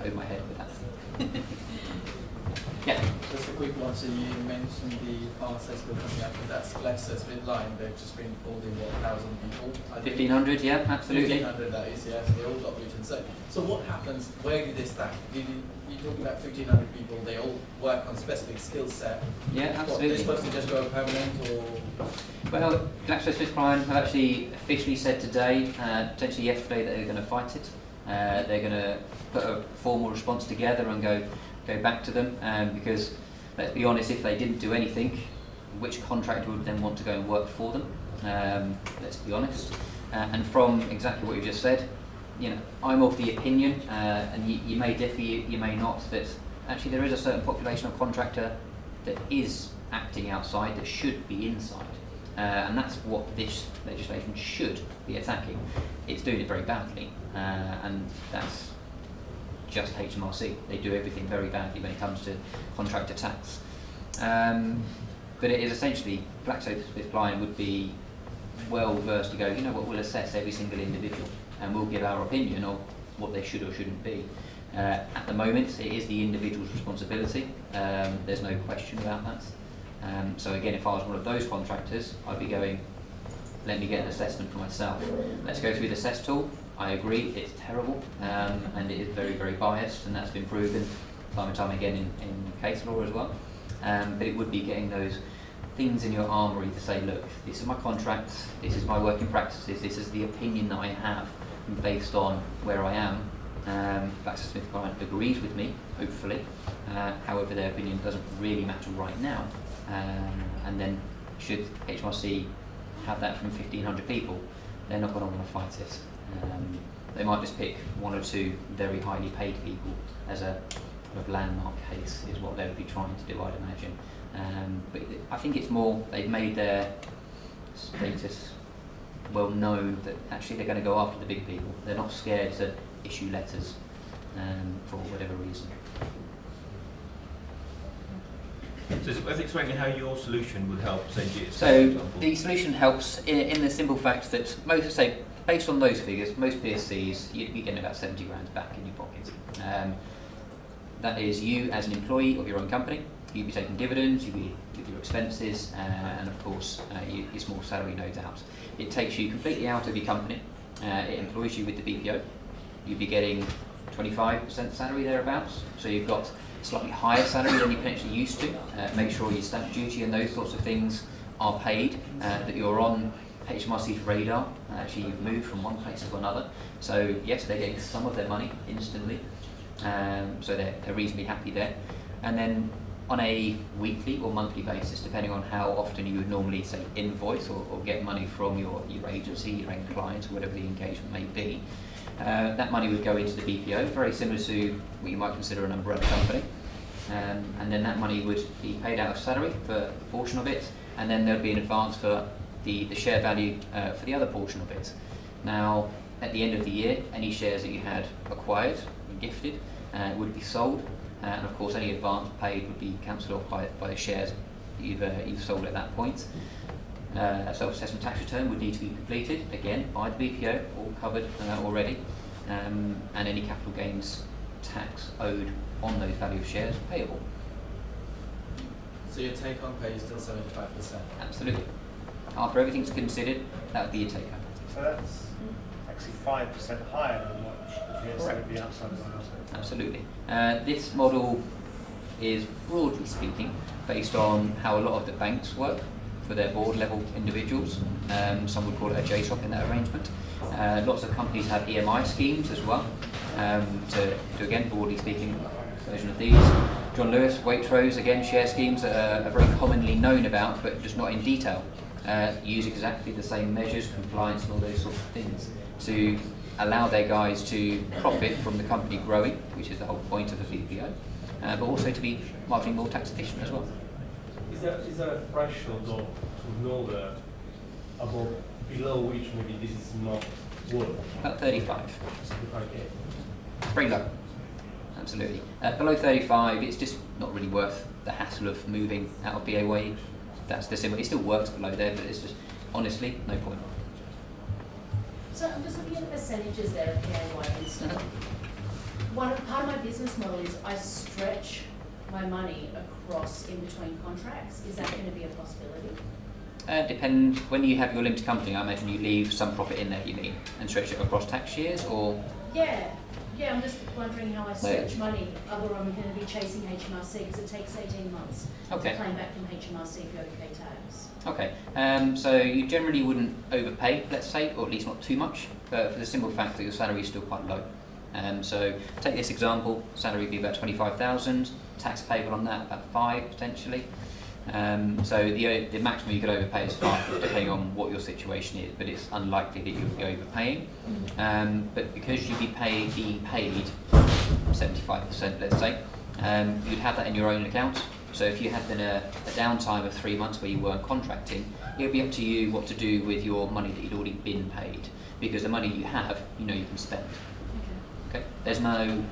over my head with that. Yeah. Just a quick one. So you mentioned the pharmaceutical coming up, but that's GlaxoSmithKline line. They've just been pulled in 1,000 people. 1,500, yeah, absolutely. 1,500, that is, yeah. So they all got written. So what happens? Where do they stack? You're talking about 1,500 people. They all work on specific skill set. Yeah, absolutely. They're supposed to just go permanent, or? Well, GlaxoSmithKline have actually officially said today, potentially yesterday, that they're going to fight it. They're going to put a formal response together and go back to them, because let's be honest, if they didn't do anything, which contractor would then want to go and work for them? Let's be honest. And from exactly what you just said, I'm of the opinion, and you may differ, you may not, that actually there is a certain population of contractor that is acting outside that should be inside. And that's what this legislation should be attacking. It's doing it very badly, and that's just HMRC. They do everything very badly when it comes to contractor tax. But it is essentially, GlaxoSmithKline would be well versed to go, we'll assess every single individual and we'll give our opinion of what they should or shouldn't be. At the moment, it is the individual's responsibility. There's no question about that. So again, if I was one of those contractors, I'd be going, let me get an assessment for myself. Let's go through the assess tool. I agree, it's terrible, and it is very, very biased, and that's been proven time and time again in case law as well. But it would be getting those things in your armoury to say, look, this is my contract, this is my working practices, this is the opinion that I have based on where I am. GlaxoSmithKline agrees with me, hopefully. However, their opinion doesn't really matter right now. And then should HMRC have that from 1,500 people, they're not going to want to fight it. They might just pick one or two very highly paid people as a kind of landmark case, is what they would be trying to do, I'd imagine. But I think it's more, they've made their status well known that actually they're going to go after the big people. They're not scared to issue letters for whatever reason. So I think explaining how your solution would help, say, GSK, So for example. the solution helps in the simple fact that most, say, based on those figures, most PSCs, you'd be getting about 70 grand back in your pocket. That is you as an employee of your own company. You'd be taking dividends, you'd be with your expenses, and of course your small salary, no doubt. It takes you completely out of your company. It employs you with the BPO. You'd be getting 25% salary thereabouts, so you've got a slightly higher salary than you potentially used to. Make sure your stamp duty and those sorts of things are paid, that you're on HMRC's radar. Actually, you've moved from one place to another. So yes, they're getting some of their money instantly, so they're reasonably happy there. And then on a weekly or monthly basis, depending on how often you would normally, say, invoice or get money from your agency, your end clients, or whatever the engagement may be, that money would go into the BPO, very similar to what you might consider an umbrella company. And then that money would be paid out of salary for a portion of it, and then there would be an advance for the share value for the other portion of it. Now, at the end of the year, any shares that you had acquired and gifted would be sold, and of course any advance paid would be cancelled off by the shares that you've sold at that point. A self-assessment tax return would need to be completed, again, by the BPO, all covered already, and any capital gains tax owed on those value of shares payable. So your take-home pay is still 75%? Absolutely. After everything's considered, that would be your take-home. So that's actually 5% higher than what the GSA would be outside of the household. Absolutely. This model is, broadly speaking, based on how a lot of the banks work for their board level individuals. Some would call it a JSOC in that arrangement. Lots of companies have EMI schemes as well, to again, broadly speaking, version of these. John Lewis, Waitrose, again, share schemes that are very commonly known about, but just not in detail. Use exactly the same measures, compliance and all those sorts of things to allow their guys to profit from the company growing, which is the whole point of the BPO, but also to be marginally more tax efficient as well. Is there a threshold though to know that below which maybe this is not worth? About 35. 35K. Very low. Absolutely. Below 35, it's just not really worth the hassle of moving out of PAYE. That's the simple. It still works below there, but it's just honestly no point. So I'm just looking at the percentages there of PAYE and stuff. Part of my business model is I stretch my money across in between contracts. Is that going to be a possibility? Depend, when you have your limited company, I imagine you leave some profit in there, you mean, and stretch it across tax years, or? Yeah, I'm just wondering how I stretch money, other I'm going to be chasing HMRC, because it takes 18 months to claim back from HMRC if you overpay tax. Okay, so you generally wouldn't overpay, let's say, or at least not too much, but for the simple fact that your salary is still quite low. So take this example, salary would be about 25,000, tax payable on that about 5 potentially. So the maximum you could overpay is 5, depending on what your situation is, but it's unlikely that you'll be overpaying. But because you'd be paid 75%, let's say, you'd have that in your own account. So if you had then a downtime of 3 months where you weren't contracting, it would be up to you what to do with your money that you'd already been paid, because the money you have, you know you can spend. Okay. There's no,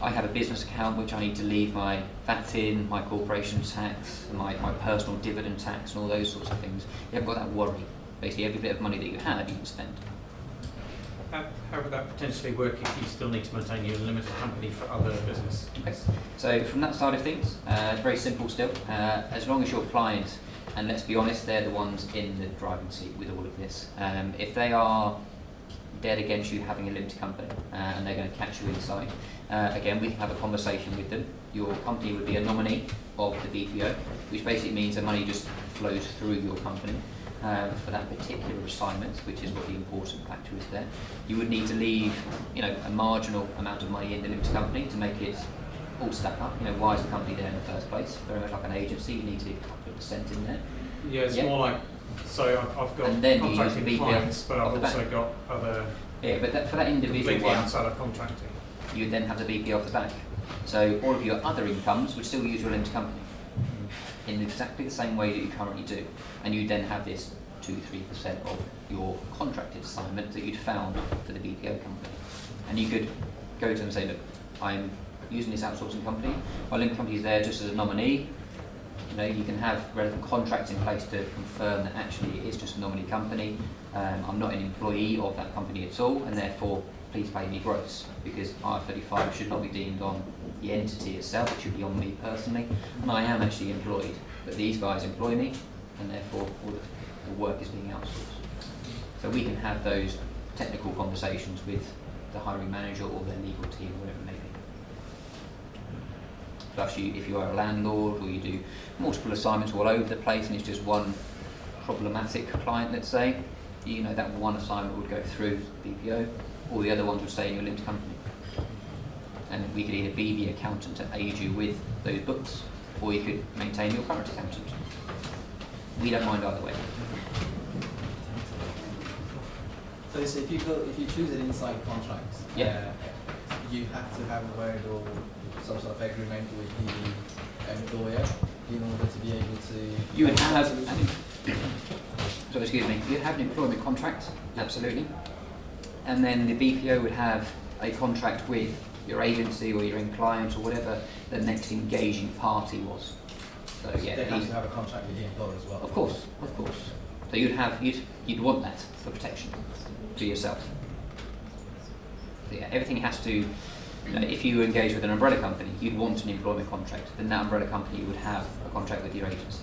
I have a business account which I need to leave my VAT in, my corporation tax, my personal dividend tax and all those sorts of things. You haven't got that worry. Basically every bit of money that you have, you can spend. How would that potentially work if you still need to maintain your limited company for other business? Okay. So from that side of things, it's very simple still. As long as your client, and let's be honest, they're the ones in the driving seat with all of this. If they are dead against you having a limited company and they're going to catch you inside, again, we can have a conversation with them. Your company would be a nominee of the BPO, which basically means the money just flows through your company for that particular assignment, which is what the important factor is there. You would need to leave, you know, a marginal amount of money in the limited company to make it all stack up. You know, why is the company there in the first place? Very much like an agency, you need to leave a couple of percent in there. Yeah, it's more like, so I've got contracting clients, but I've also got other. Yeah, but for that individual completely one, outside of contracting, you then have the BP off the back. So all of your other incomes would still use your limited company in exactly the same way that you currently do, and you then have this 2-3% of your contracted assignment that you'd found for the BPO company, and you could go to them and say, look, I'm using this outsourcing company. My limited company is there just as a nominee. You know, you can have relevant contracts in place to confirm that actually it is just a nominee company. I'm not an employee of that company at all, and therefore please pay me gross, because IR35 should not be deemed on the entity itself, it should be on me personally, and I am actually employed, but these guys employ me, and therefore all the work is being outsourced. So we can have those technical conversations with the hiring manager or their legal team, whatever it may be. Plus, if you are a landlord or you do multiple assignments all over the place and it's just one problematic client, let's say, you know, that one assignment would go through BPO, all the other ones would stay in your limited company. And we could either be the accountant to aid you with those books, or you could maintain your current accountant. We don't mind either way. So if you choose an inside contract, you have to have a word or some sort of agreement with the employer in order to be able to. You would have you'd have an employment contract, absolutely, and then the BPO would have a contract with your agency or your end client or whatever the next engaging party was. So yeah, they have to have a contract with the employer as well. Of course. So you'd want that for protection to yourself. So yeah, everything has to. If you engage with an umbrella company, you'd want an employment contract. Then that umbrella company would have a contract with your agency.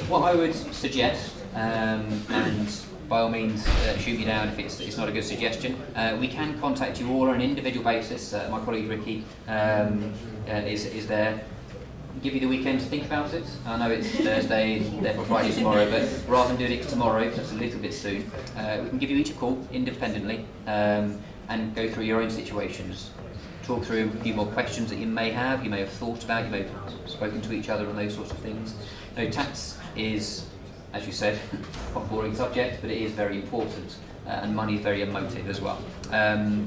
What I would suggest, and by all means shoot me down if it's not a good suggestion, we can contact you all on an individual basis. My colleague Ricky is there. Give you the weekend to think about it. I know it's Thursday, therefore Friday tomorrow, but rather than doing it tomorrow, that's a little bit soon, we can give you each a call independently and go through your own situations. Talk through a few more questions that you may have thought about, you may have spoken to each other on those sorts of things. Tax is, as you said, quite a boring subject, but it is very important, and money is very emotive as well.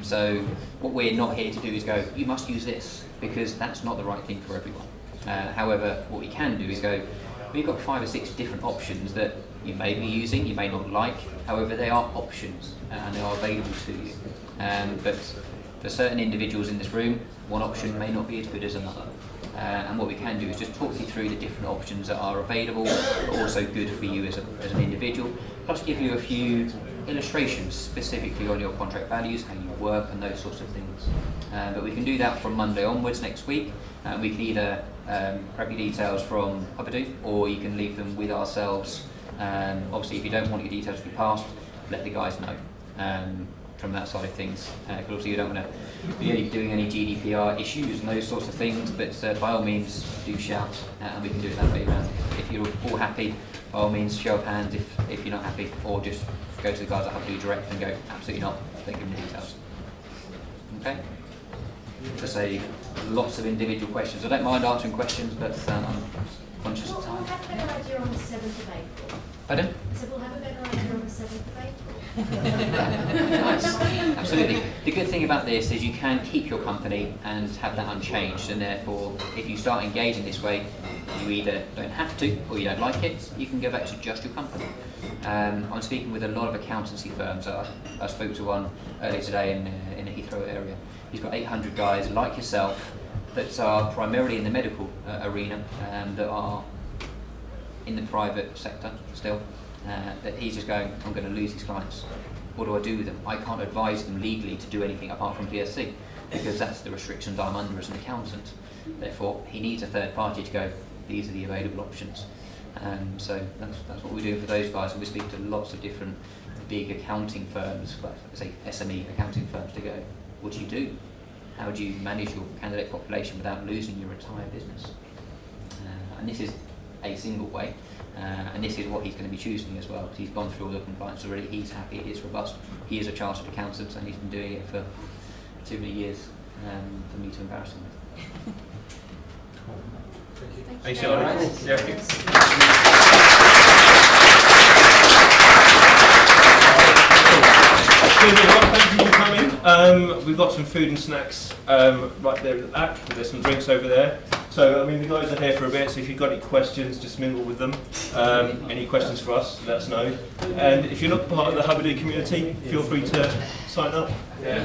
So what we're not here to do is go, you must use this, because that's not the right thing for everyone. However, what we can do is go, we've got 5 or 6 different options that you may be using, you may not like, however they are options and they are available to you. But for certain individuals in this room, one option may not be as good as another. And what we can do is just talk you through the different options that are available, but also good for you as an individual, plus give you a few illustrations specifically on your contract values, how you work and those sorts of things. But we can do that from Monday onwards next week. We can either grab your details from Hubadoo, or you can leave them with ourselves. Obviously, if you don't want your details to be passed, let the guys know from that side of things. Because obviously you don't want to be doing any GDPR issues and those sorts of things, but by all means do shout, and we can do it that way around. If you're all happy, by all means show of hands if you're not happy, or just go to the guys at Hubadoo direct and go, absolutely not, don't give them the details. Okay? To say lots of individual questions. I don't mind answering questions, but I'm conscious of time. We'll have a better idea on the 7th of April. Pardon? So we'll have a better idea on the 7th of April. Nice. Absolutely. The good thing about this is you can keep your company and have that unchanged, and therefore if you start engaging this way, you either don't have to or you don't like it, you can go back to just your company. I'm speaking with a lot of accountancy firms. I spoke to one earlier today in the Heathrow area. He's got 800 guys like yourself that are primarily in the medical arena, that are in the private sector still, that he's just going, I'm going to lose these clients. What do I do with them? I can't advise them legally to do anything apart from PSC, because that's the restrictions I'm under as an accountant. Therefore, he needs a third party to go, these are the available options. So that's what we do for those guys, and we speak to lots of different big accounting firms, well, say SME accounting firms, to go, what do you do? How do you manage your candidate population without losing your entire business? And this is a single way, and this is what he's going to be choosing as well, because he's gone through all the compliance already, he's happy, it is robust, he is a chartered accountant, and he's been doing it for too many years for me to embarrass him with. Thanks, All right. Thank you for coming. We've got some food and snacks right there at the back. There's some drinks over there. So, I mean, the guys are here for a bit, so if you've got any questions, just mingle with them. Any questions for us, let us know. And if you're not part of the Hubadoo community, feel free to sign up. Yeah,